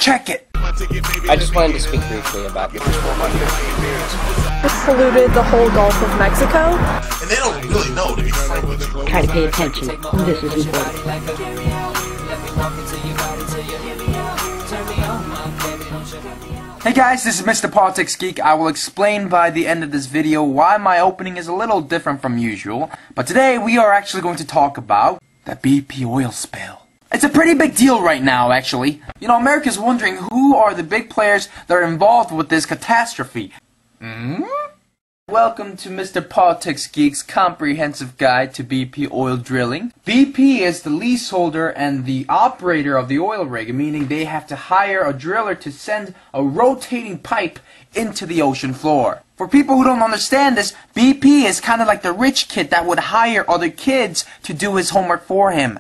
check it. I just wanted to speak briefly about this. It's polluted the whole Gulf of Mexico. And they don't really know, to be frank with you. Try to pay attention. This is important. Hey guys, this is Mr. Politics Geek. I will explain by the end of this video why my opening is a little different from usual. But today we are actually going to talk about the BP oil spill. It's a pretty big deal right now, actually. You know, America's wondering who are the big players that are involved with this catastrophe. Welcome to Mr. Politics Geek's comprehensive guide to BP oil drilling. BP is the leaseholder and the operator of the oil rig, meaning they have to hire a driller to send a rotating pipe into the ocean floor. For people who don't understand this, BP is kind of like the rich kid that would hire other kids to do his homework for him.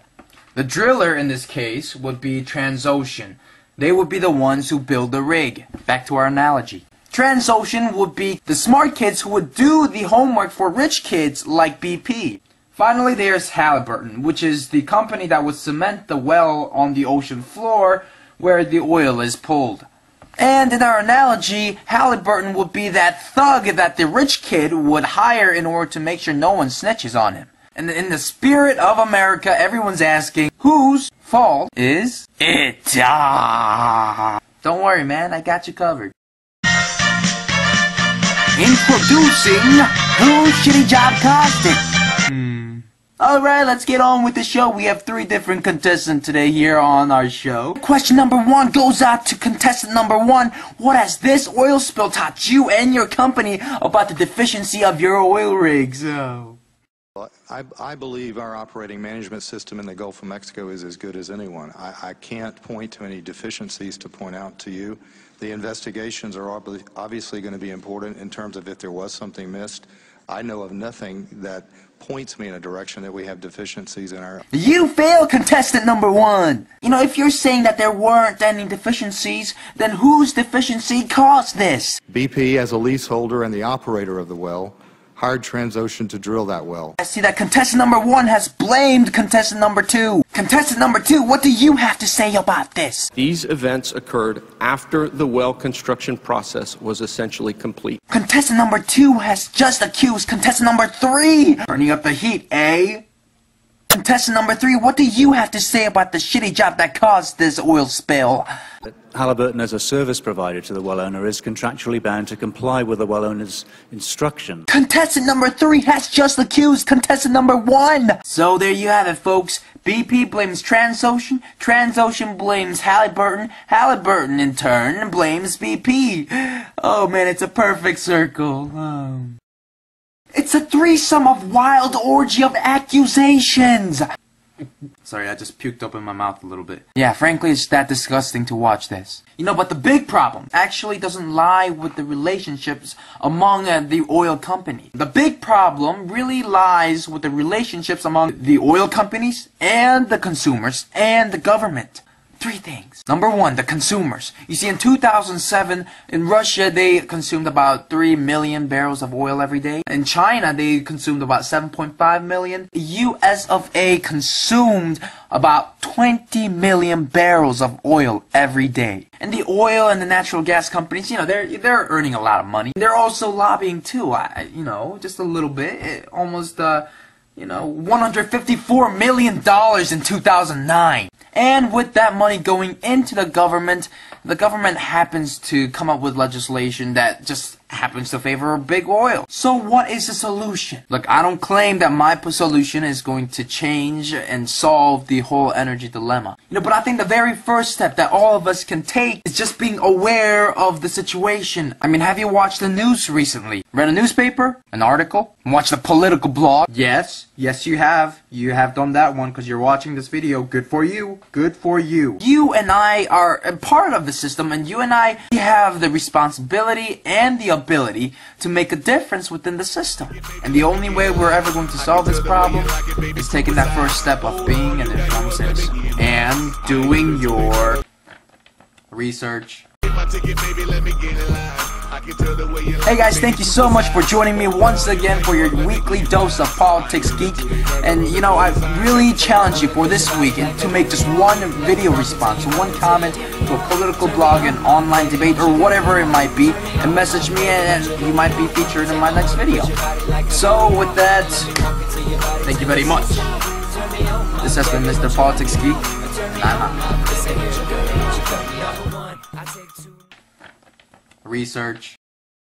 The driller in this case would be Transocean. They would be the ones who build the rig. Back to our analogy. Transocean would be the smart kids who would do the homework for rich kids like BP. Finally, there's Halliburton, which is the company that would cement the well on the ocean floor where the oil is pulled. And in our analogy, Halliburton would be that thug that the rich kid would hire in order to make sure no one snitches on him. And in the spirit of America, everyone's asking, whose fault is it? Don't worry, man, I got you covered. Introducing Whose Shitty Job Caused It? Alright, let's get on with the show. We have 3 different contestants today here on our show. Question number 1 goes out to contestant number 1. What has this oil spill taught you and your company about the deficiency of your oil rigs? I believe our operating management system in the Gulf of Mexico is as good as anyone. I can't point to any deficiencies to point out to you. The investigations are obviously going to be important in terms of if there was something missed. I know of nothing that points me in a direction that we have deficiencies in our... You failed, contestant number 1! You know, if you're saying that there weren't any deficiencies, then whose deficiency caused this? BP, as a leaseholder and the operator of the well, hired Transocean to drill that well. I see that contestant number 1 has blamed contestant number 2. Contestant number 2, what do you have to say about this? These events occurred after the well construction process was essentially complete. Contestant number 2 has just accused contestant number 3. Turning up the heat, eh? Contestant number 3, what do you have to say about the shitty job that caused this oil spill? Halliburton, as a service provider to the well owner, is contractually bound to comply with the well owner's instruction. Contestant number 3 has just accused contestant number 1. So there you have it, folks. BP blames Transocean, Transocean blames Halliburton, Halliburton in turn blames BP. Oh man, it's a perfect circle. It's a threesome of wild orgy of accusations. Sorry, I just puked up in my mouth a little bit. Yeah, frankly, it's that disgusting to watch this. You know, but the big problem actually doesn't lie with the relationships among the oil company. The big problem really lies with the relationships among the oil companies and the consumers and the government. 3 things. Number 1, the consumers. You see, in 2007, in Russia, they consumed about 3 million barrels of oil every day. In China, they consumed about 7.5 million. The US of A consumed about 20 million barrels of oil every day. And the oil and the natural gas companies, you know, they're earning a lot of money. They're also lobbying too, you know, just a little bit. Almost, you know, $154 million in 2009. And with that money going into the government happens to come up with legislation that just happens to favor big oil. So what is the solution? Look, I don't claim that my solution is going to change and solve the whole energy dilemma. You know, but I think the very first step that all of us can take is just being aware of the situation. I mean, have you watched the news recently? Read a newspaper? An article? Watched a political blog? Yes. Yes, you have. You have done that one because you're watching this video. Good for you. Good for you. You and I are a part of the system, and you and I have the responsibility and the ability to make a difference within the system. And the only way we're ever going to solve this problem is taking that first step of being an informed citizen and doing your research. Hey guys, thank you so much for joining me once again for your weekly dose of Politics Geek. And you know, I really challenge you for this weekend to make just one video response, one comment to a political blog, an online debate, or whatever it might be, and message me, and you might be featured in my next video. So with that, thank you very much. This has been Mr. Politics Geek, and I'm out. Research.